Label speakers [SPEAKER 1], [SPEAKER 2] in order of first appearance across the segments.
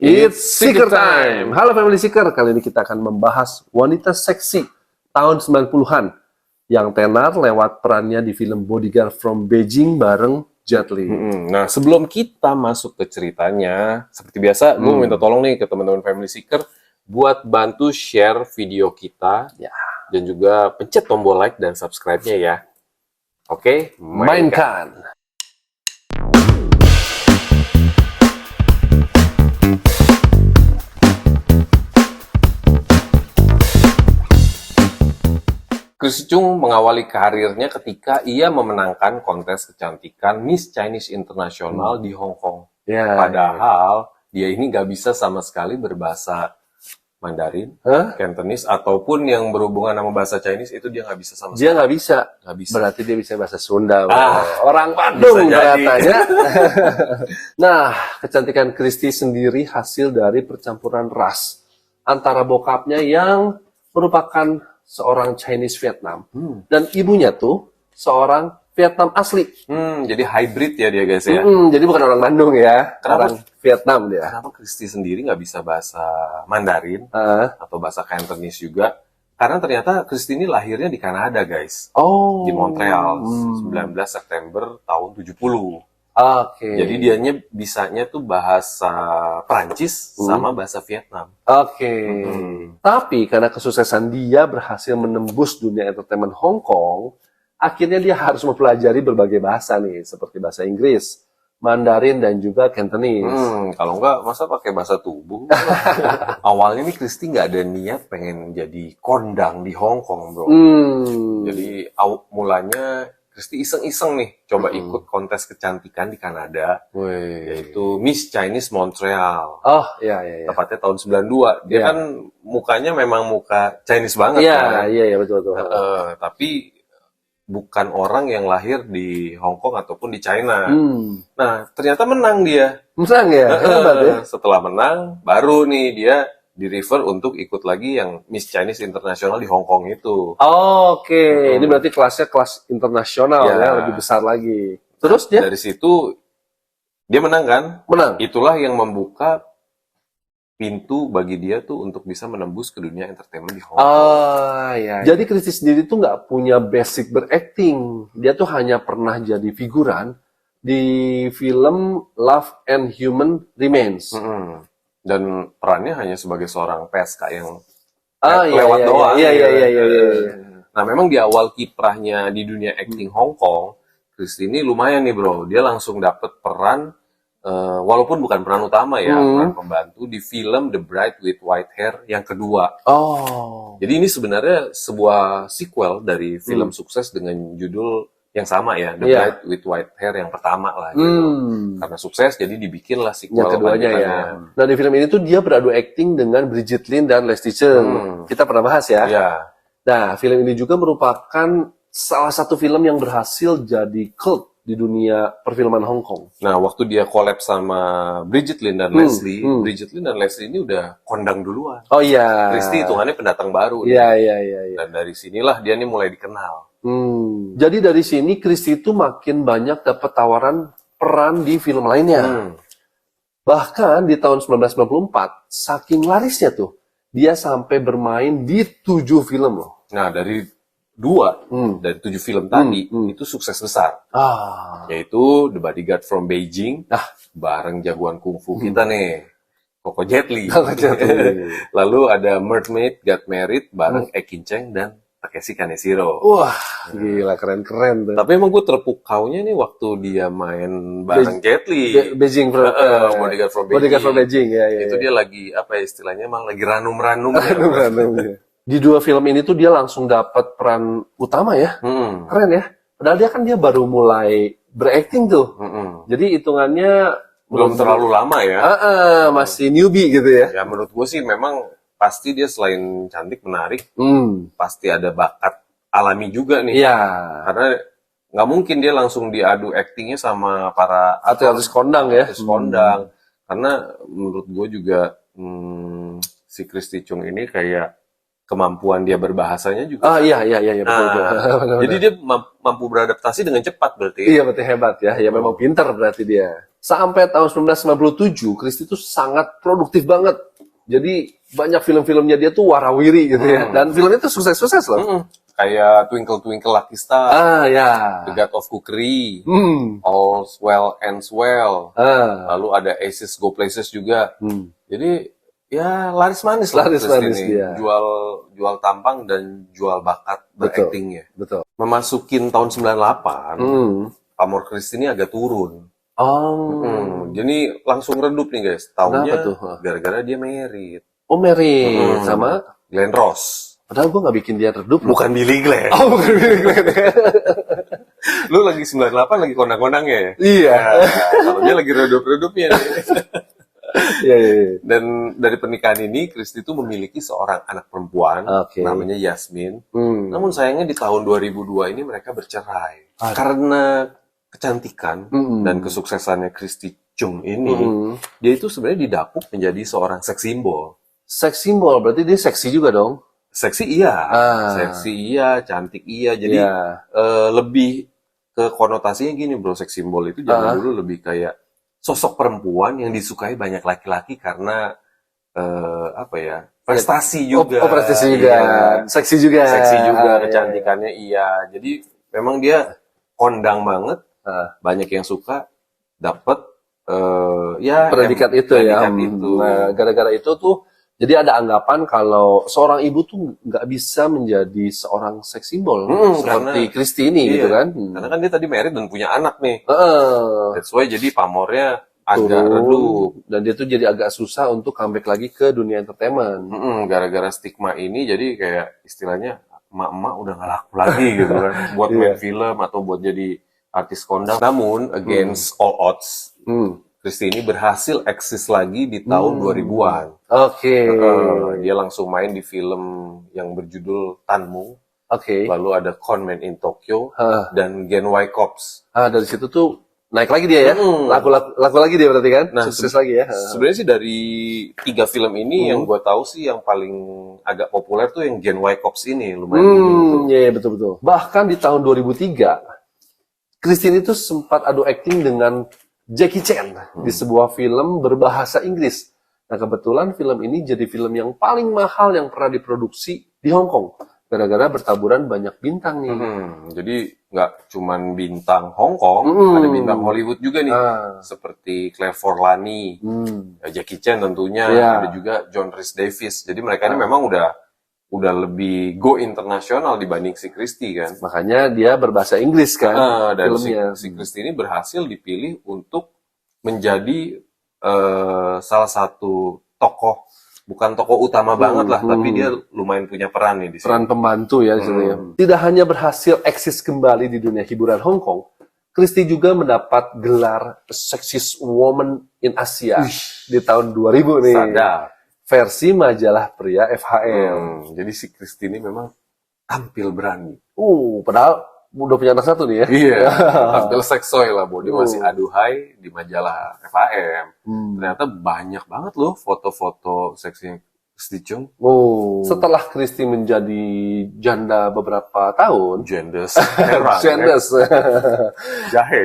[SPEAKER 1] It's Seeker Time. Halo Family Seeker, kali ini kita akan membahas wanita seksi tahun 90-an yang tenar lewat perannya di film Bodyguard from Beijing bareng Jet Li.
[SPEAKER 2] Nah, sebelum kita masuk ke ceritanya, seperti biasa, gue minta tolong nih ke teman-teman Family Seeker buat bantu share video kita
[SPEAKER 1] Ya.
[SPEAKER 2] dan juga pencet tombol like dan subscribe-nya ya. Oke,
[SPEAKER 1] Mainkan.
[SPEAKER 2] Chris Chung mengawali karirnya ketika ia memenangkan kontes kecantikan Miss Chinese International di Hong Kong.
[SPEAKER 1] Ya.
[SPEAKER 2] Padahal dia ini nggak bisa sama sekali berbahasa Mandarin, Cantonese, ataupun yang berhubungan sama bahasa Chinese itu dia nggak bisa sama sekali.
[SPEAKER 1] Dia nggak bisa.
[SPEAKER 2] Nggak bisa.
[SPEAKER 1] Berarti dia bisa bahasa Sunda.
[SPEAKER 2] Ah,
[SPEAKER 1] Orang Bandung
[SPEAKER 2] bisa jadi.
[SPEAKER 1] katanya. Nah, kecantikan Christy sendiri hasil dari percampuran ras antara bokapnya yang merupakan seorang Chinese Vietnam dan ibunya tuh seorang Vietnam asli.
[SPEAKER 2] Jadi hybrid ya dia guys ya.
[SPEAKER 1] Jadi bukan orang Bandung ya,
[SPEAKER 2] Kenapa?
[SPEAKER 1] orang Vietnam dia.
[SPEAKER 2] Kenapa Christy sendiri nggak bisa bahasa Mandarin
[SPEAKER 1] Ah.
[SPEAKER 2] atau bahasa Cantonese juga? Karena ternyata Christy ini lahirnya di Kanada guys,
[SPEAKER 1] Oh.
[SPEAKER 2] di Montreal, 19 September tahun 70.
[SPEAKER 1] Oke.
[SPEAKER 2] Jadi dianya bisanya tuh bahasa Prancis sama bahasa Vietnam.
[SPEAKER 1] Oke. Tapi karena kesuksesan dia berhasil menembus dunia entertainment Hong Kong, akhirnya dia harus mempelajari berbagai bahasa nih, seperti bahasa Inggris, Mandarin, dan juga Cantonese.
[SPEAKER 2] Kalau enggak, masa pakai bahasa tubuh? Awalnya nih Christy nggak ada niat pengen jadi kondang di Hong Kong, bro. Jadi mulanya Christy iseng-iseng nih, coba ikut kontes kecantikan di Kanada, yaitu Miss Chinese Montreal.
[SPEAKER 1] Oh, iya.
[SPEAKER 2] Tepatnya tahun 92. Dia
[SPEAKER 1] Iya.
[SPEAKER 2] kan mukanya memang muka Chinese banget
[SPEAKER 1] Iya,
[SPEAKER 2] kan.
[SPEAKER 1] iya, betul.
[SPEAKER 2] Tapi bukan orang yang lahir di Hong Kong ataupun di China. Nah, ternyata menang dia.
[SPEAKER 1] Menang ya? Hebat ya?
[SPEAKER 2] Setelah menang, baru nih dia di-refer untuk ikut lagi yang Miss Chinese International di Hong Kong itu.
[SPEAKER 1] Oke, ini berarti kelasnya kelas internasional
[SPEAKER 2] Ya.
[SPEAKER 1] ya, lebih besar lagi. Terus dia
[SPEAKER 2] Dari situ, dia menang kan?
[SPEAKER 1] menang.
[SPEAKER 2] Itulah yang membuka pintu bagi dia tuh untuk bisa menembus ke dunia entertainment di Hong Kong.
[SPEAKER 1] Iya. Jadi Christy sendiri tuh nggak punya basic berakting. Dia tuh hanya pernah jadi figuran di film Love and Human Remains.
[SPEAKER 2] Dan perannya hanya sebagai seorang PSK yang
[SPEAKER 1] Iya,
[SPEAKER 2] lewat doang.
[SPEAKER 1] Iya.
[SPEAKER 2] Nah, memang di awal kiprahnya di dunia acting Hong Kong, Christy ini lumayan nih bro. Dia langsung dapet peran, walaupun bukan peran utama ya, peran pembantu di film The Bride with White Hair yang kedua.
[SPEAKER 1] Oh.
[SPEAKER 2] Jadi ini sebenarnya sebuah sequel dari film sukses dengan judul yang sama ya, The Bride with White Hair yang pertama lah gitu. Karena sukses jadi dibikinlah sequel
[SPEAKER 1] Yang keduanya ya.
[SPEAKER 2] lanjutannya.
[SPEAKER 1] Nah di film ini tuh dia beradu akting dengan Brigitte Lin dan Leslie Cheung. Kita pernah bahas ya.
[SPEAKER 2] Ya.
[SPEAKER 1] Nah film ini juga merupakan salah satu film yang berhasil jadi cult di dunia perfilman Hong Kong.
[SPEAKER 2] Nah, waktu dia collab sama Brigitte Lin dan Leslie, Brigitte Lin dan Leslie ini udah kondang duluan.
[SPEAKER 1] Oh iya.
[SPEAKER 2] Christy hitungannya pendatang baru.
[SPEAKER 1] Iya.
[SPEAKER 2] Dan dari sinilah dia nih mulai dikenal.
[SPEAKER 1] Jadi dari sini Christy itu makin banyak dapat tawaran peran di film lainnya. Bahkan di tahun 1994, saking larisnya tuh, dia sampai bermain di 7 film loh.
[SPEAKER 2] Nah, dari 7 film tadi, itu sukses besar. Yaitu The Bodyguard from Beijing, bareng jagoan kungfu kita nih, Coco Jet Li. Lalu ada Mermaid Got Married bareng Ekin Cheng dan Takeshi Kaneshiro.
[SPEAKER 1] Wah, gila keren-keren tuh.
[SPEAKER 2] Tapi emang gue terpukaunya nih waktu dia main bareng Jet Li.
[SPEAKER 1] Beijing
[SPEAKER 2] Bodyguard from Beijing.
[SPEAKER 1] Bodyguard from Beijing, ya.
[SPEAKER 2] Itu dia lagi, apa ya istilahnya, emang lagi ranum-ranum.
[SPEAKER 1] Di 2 film ini tuh dia langsung dapat peran utama ya. Keren ya. Padahal dia baru mulai berakting tuh. Jadi hitungannya
[SPEAKER 2] Belum terlalu lama ya.
[SPEAKER 1] masih newbie gitu ya.
[SPEAKER 2] Ya menurut gue sih memang pasti dia selain cantik menarik, pasti ada bakat alami juga nih.
[SPEAKER 1] Iya.
[SPEAKER 2] Karena nggak mungkin dia langsung diadu aktingnya sama para
[SPEAKER 1] Artis kondang ya.
[SPEAKER 2] artis kondang. Karena menurut gue juga si Christy Chung ini kayak kemampuan dia berbahasanya juga.
[SPEAKER 1] Iya, betul.
[SPEAKER 2] Nah, jadi dia mampu beradaptasi dengan cepat berarti.
[SPEAKER 1] Iya, berarti hebat ya. Ya memang pintar berarti dia. Sampai tahun 1997, Christie itu sangat produktif banget. Jadi banyak film-filmnya dia tuh warawiri gitu ya. Dan filmnya tuh sukses-sukses loh.
[SPEAKER 2] Kayak Twinkle Twinkle Lucky Star,
[SPEAKER 1] Ya.
[SPEAKER 2] The God of Cookery, All's Well Ends Well, lalu ada Aces Go Places juga. Jadi ya laris manis lah
[SPEAKER 1] Laris manis
[SPEAKER 2] ini.
[SPEAKER 1] dia.
[SPEAKER 2] Jual tampang dan jual bakat beraktingnya.
[SPEAKER 1] Betul.
[SPEAKER 2] Memasukin tahun 98, pamor Christie ini agak turun. Jadi langsung redup nih guys. Tahunnya
[SPEAKER 1] Kenapa tuh?
[SPEAKER 2] gara-gara dia married.
[SPEAKER 1] Oh, Mary sama
[SPEAKER 2] Glenn Ross.
[SPEAKER 1] padahal gue nggak bikin dia redup.
[SPEAKER 2] Bukan Billy Glenn.
[SPEAKER 1] Oh, bukan Billy Glenn.
[SPEAKER 2] Lu lagi 98 lagi kondang-kondangnya ya?
[SPEAKER 1] Iya.
[SPEAKER 2] Kalau dia lagi redup-redupnya nih.
[SPEAKER 1] Iya.
[SPEAKER 2] Dan dari pernikahan ini, Christie itu memiliki seorang anak perempuan, namanya Yasmin. Namun sayangnya di tahun 2002 ini mereka bercerai. Karena kecantikan dan kesuksesannya Christie Chung ini, dia itu sebenarnya didapuk menjadi seorang seks simbol.
[SPEAKER 1] Seks simbol, berarti dia seksi juga dong?
[SPEAKER 2] Seksi iya, cantik iya. Jadi lebih ke konotasinya gini bro, seks simbol itu zaman dulu lebih kayak sosok perempuan yang disukai banyak laki-laki karena prestasi juga.
[SPEAKER 1] Prestasi juga. Seksi juga.
[SPEAKER 2] Kecantikannya iya. Jadi memang dia kondang banget. Banyak yang suka, dapat
[SPEAKER 1] predikat itu ya. Nah, gara-gara itu tuh jadi ada anggapan kalau seorang ibu tuh nggak bisa menjadi seorang seks simbol seperti Christie ini gitu kan.
[SPEAKER 2] Karena kan dia tadi married dan punya anak nih. That's why jadi pamornya agak redup.
[SPEAKER 1] Dan dia tuh jadi agak susah untuk comeback lagi ke dunia entertainment.
[SPEAKER 2] Gara-gara stigma ini jadi kayak istilahnya emak-emak udah nggak laku lagi gitu kan. Buat main film atau buat jadi artis kondang. Namun against all odds, Christie ini berhasil eksis lagi di tahun 2000-an. Dia langsung main di film yang berjudul Tanmu. Lalu ada Con Man in Tokyo dan Gen Y Cops.
[SPEAKER 1] Dari situ tuh naik lagi dia ya. Laku lagi dia berarti kan?
[SPEAKER 2] Nah,
[SPEAKER 1] sukses lagi ya.
[SPEAKER 2] Sebenarnya sih dari 3 film ini yang gue tahu sih yang paling agak populer tuh yang Gen Y Cops ini lumayan.
[SPEAKER 1] Iya betul. Bahkan di tahun 2003 Christie itu sempat adu akting dengan Jackie Chan di sebuah film berbahasa Inggris. Nah, kebetulan film ini jadi film yang paling mahal yang pernah diproduksi di Hong Kong. Gara-gara bertaburan banyak bintang nih.
[SPEAKER 2] Jadi nggak cuman bintang Hong Kong, ada bintang Hollywood juga nih. Seperti Claire Forlani, Jackie Chan tentunya, ada juga John Rhys Davies. Jadi mereka ini memang udah lebih go internasional dibanding si Christie kan.
[SPEAKER 1] Makanya dia berbahasa Inggris kan
[SPEAKER 2] dan
[SPEAKER 1] filmnya.
[SPEAKER 2] Si Christie ini berhasil dipilih untuk menjadi salah satu tokoh, bukan tokoh utama banget lah, tapi dia lumayan punya peran nih di sini.
[SPEAKER 1] Peran pembantu ya di sini. Tidak hanya berhasil eksis kembali di dunia hiburan Hong Kong, Christie juga mendapat gelar Sexiest Woman in Asia di tahun 2000 nih.
[SPEAKER 2] Sadar.
[SPEAKER 1] Versi majalah pria FHM.
[SPEAKER 2] Jadi si Christie ini memang tampil berani.
[SPEAKER 1] Padahal udah punya anak satu nih ya.
[SPEAKER 2] Iya, tampil seksoy lah, dia masih aduhai di majalah FHM. Ternyata banyak banget loh foto-foto seksinya Christie Chung.
[SPEAKER 1] Setelah Christie menjadi janda beberapa tahun.
[SPEAKER 2] Jandes herang. Jahe.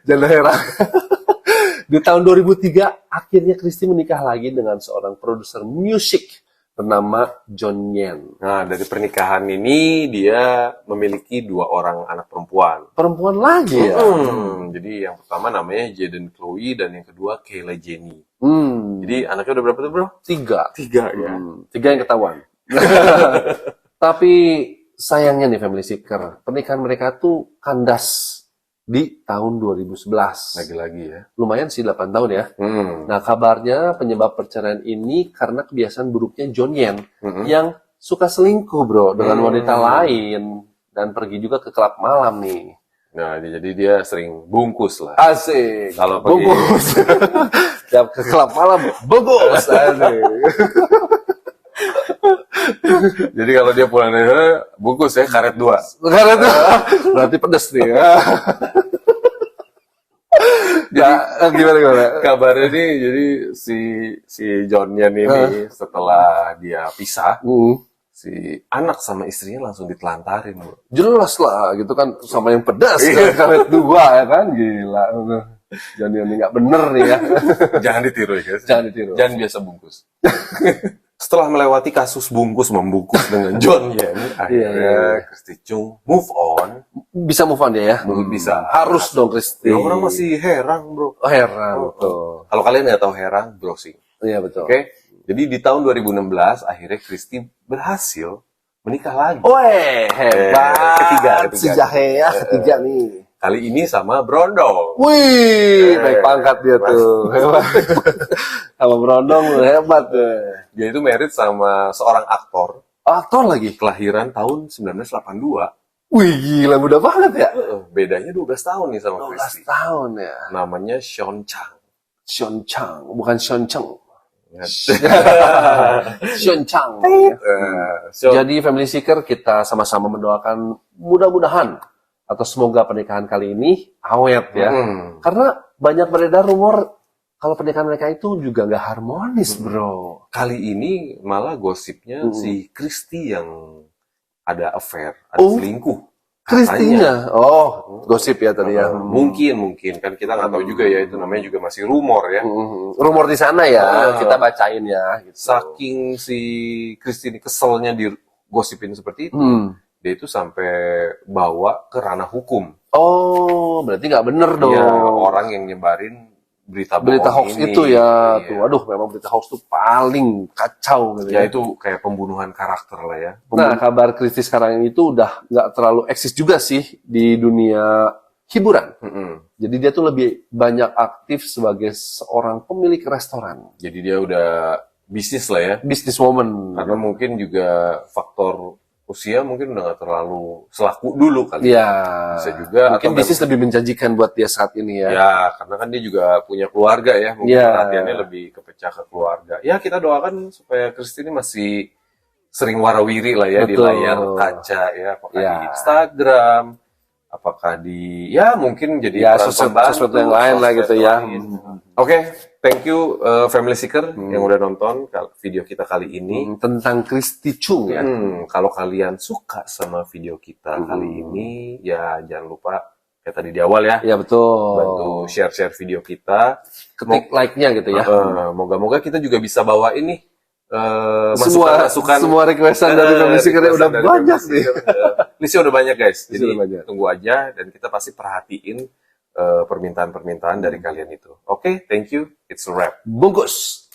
[SPEAKER 1] Janda herang. Di tahun 2003, akhirnya Christie menikah lagi dengan seorang produser musik bernama John Yen.
[SPEAKER 2] Nah, dari pernikahan ini dia memiliki 2 orang anak perempuan.
[SPEAKER 1] Perempuan lagi ya?
[SPEAKER 2] Jadi yang pertama namanya Jaden Chloe dan yang kedua Kayla Jenny. Jadi anaknya udah berapa tuh bro?
[SPEAKER 1] 3
[SPEAKER 2] ya?
[SPEAKER 1] 3 yang ketahuan. Tapi sayangnya nih Family Seeker, pernikahan mereka tuh kandas di tahun 2011.
[SPEAKER 2] Lagi-lagi ya.
[SPEAKER 1] Lumayan sih 8 tahun ya. Nah, kabarnya penyebab perceraian ini karena kebiasaan buruknya John Yen yang suka selingkuh bro dengan wanita lain dan pergi juga ke klub malam nih.
[SPEAKER 2] Nah, jadi dia sering bungkus lah.
[SPEAKER 1] Asik.
[SPEAKER 2] Kalau pergi
[SPEAKER 1] bungkus. Tiap ke klub malam bungkus. Asik.
[SPEAKER 2] Jadi kalau dia pulang dari sana, bungkus ya, karet 2.
[SPEAKER 1] Karet 2. Berarti pedes nih ya. Jadi gimana?
[SPEAKER 2] Kabarnya nih, jadi si John Yen ini setelah dia pisah, si anak sama istrinya langsung ditelantarin, bro.
[SPEAKER 1] Jelas lah, gitu kan, sama yang pedas, kan, kawet 2, ya kan, gila. Jadi ini nggak bener nih ya.
[SPEAKER 2] Jangan ditiru ya, guys.
[SPEAKER 1] Jangan ditiru.
[SPEAKER 2] Jangan biasa bungkus. Setelah melewati kasus bungkus membungkus dengan John Yen, akhirnya Christy Chung move on.
[SPEAKER 1] Bisa move on dia ya?
[SPEAKER 2] Bisa.
[SPEAKER 1] Harus dong, Christy.
[SPEAKER 2] Ya, orang masih herang, bro.
[SPEAKER 1] Oh, heran, betul.
[SPEAKER 2] Kalau kalian nggak tahu herang, browsing.
[SPEAKER 1] Iya, betul.
[SPEAKER 2] Oke. Jadi di tahun 2016 akhirnya Christy berhasil menikah lagi.
[SPEAKER 1] Weh, hebat.
[SPEAKER 2] Ketiga.
[SPEAKER 1] Si Jahe ya, ketiga nih.
[SPEAKER 2] Kali ini sama Brondong.
[SPEAKER 1] Wih, naik pangkat dia tuh. Hebat. Sama Brondong lu hebat tuh.
[SPEAKER 2] Dia itu married sama seorang aktor
[SPEAKER 1] Aktor lagi?
[SPEAKER 2] kelahiran tahun 1982.
[SPEAKER 1] Wih, gila muda banget ya.
[SPEAKER 2] Bedanya 12 tahun nih sama
[SPEAKER 1] 12
[SPEAKER 2] Christy.
[SPEAKER 1] tahun ya.
[SPEAKER 2] Namanya Sean Chang.
[SPEAKER 1] Sean Chang, bukan Sean Cheng.
[SPEAKER 2] Ingat?
[SPEAKER 1] Sean Chang.
[SPEAKER 2] Sean-
[SPEAKER 1] Jadi Family Seeker kita sama-sama mendoakan mudah-mudahan atau semoga pernikahan kali ini awet ya. Karena banyak beredar rumor kalau pernikahan mereka itu juga nggak harmonis, bro.
[SPEAKER 2] Kali ini malah gosipnya si Christy yang ada affair, ada
[SPEAKER 1] Oh,
[SPEAKER 2] selingkuh.
[SPEAKER 1] Christy-nya. Oh, gosip ya tadi ya.
[SPEAKER 2] Mungkin kan kita nggak tahu juga ya, itu namanya juga masih rumor ya.
[SPEAKER 1] Rumor di sana ya, kita bacain ya. Gitu.
[SPEAKER 2] Saking si Christy ini keselnya digosipin seperti itu, dia itu sampai bawa ke ranah hukum.
[SPEAKER 1] Oh, berarti nggak bener dong.
[SPEAKER 2] Ya, orang yang nyebarin berita
[SPEAKER 1] Hoax
[SPEAKER 2] ini.
[SPEAKER 1] itu ya.
[SPEAKER 2] Iya.
[SPEAKER 1] Tuh, aduh, memang berita hoax tuh paling kacau gitu
[SPEAKER 2] Ya
[SPEAKER 1] ya.
[SPEAKER 2] itu kayak pembunuhan karakter lah ya.
[SPEAKER 1] Nah, kabar Christy sekarang ini tuh udah nggak terlalu eksis juga sih di dunia hiburan. Jadi dia tuh lebih banyak aktif sebagai seorang pemilik restoran.
[SPEAKER 2] Jadi dia udah bisnis lah ya.
[SPEAKER 1] Businesswoman.
[SPEAKER 2] Karena mungkin juga faktor usia mungkin udah nggak terlalu selaku dulu kali.
[SPEAKER 1] Iya.
[SPEAKER 2] Bisa juga.
[SPEAKER 1] Mungkin
[SPEAKER 2] atau
[SPEAKER 1] bisnis lebih menjanjikan buat dia saat ini ya.
[SPEAKER 2] Ya, karena kan dia juga punya keluarga ya. Mungkin
[SPEAKER 1] Ya.
[SPEAKER 2] perhatiannya lebih kepecah ke keluarga. Ya, kita doakan supaya Christy ini masih sering warawiri lah ya di
[SPEAKER 1] Betul.
[SPEAKER 2] layar kaca ya. Apakah
[SPEAKER 1] Ya.
[SPEAKER 2] di Instagram, apakah di, ya mungkin jadi
[SPEAKER 1] Ya,
[SPEAKER 2] peran
[SPEAKER 1] sosmed
[SPEAKER 2] pembantu,
[SPEAKER 1] yang lain lah
[SPEAKER 2] sosmed
[SPEAKER 1] gitu ya.
[SPEAKER 2] lain. Oke, thank you Family Seeker yang udah nonton video kita kali ini.
[SPEAKER 1] Tentang Christy Chung ya.
[SPEAKER 2] Kalau kalian suka sama video kita kali ini, ya jangan lupa kayak tadi di awal ya,
[SPEAKER 1] Ya betul.
[SPEAKER 2] bantu share-share video kita.
[SPEAKER 1] Ketik like-nya gitu ya.
[SPEAKER 2] Moga-moga kita juga bisa bawa ini
[SPEAKER 1] Semua requestan dari Family Seeker udah banyak nih.
[SPEAKER 2] Listnya udah banyak guys.
[SPEAKER 1] Listnya
[SPEAKER 2] Jadi
[SPEAKER 1] udah banyak.
[SPEAKER 2] tunggu aja dan kita pasti perhatiin permintaan-permintaan dari kalian itu. Oke, thank you. It's a wrap.
[SPEAKER 1] Bungkus.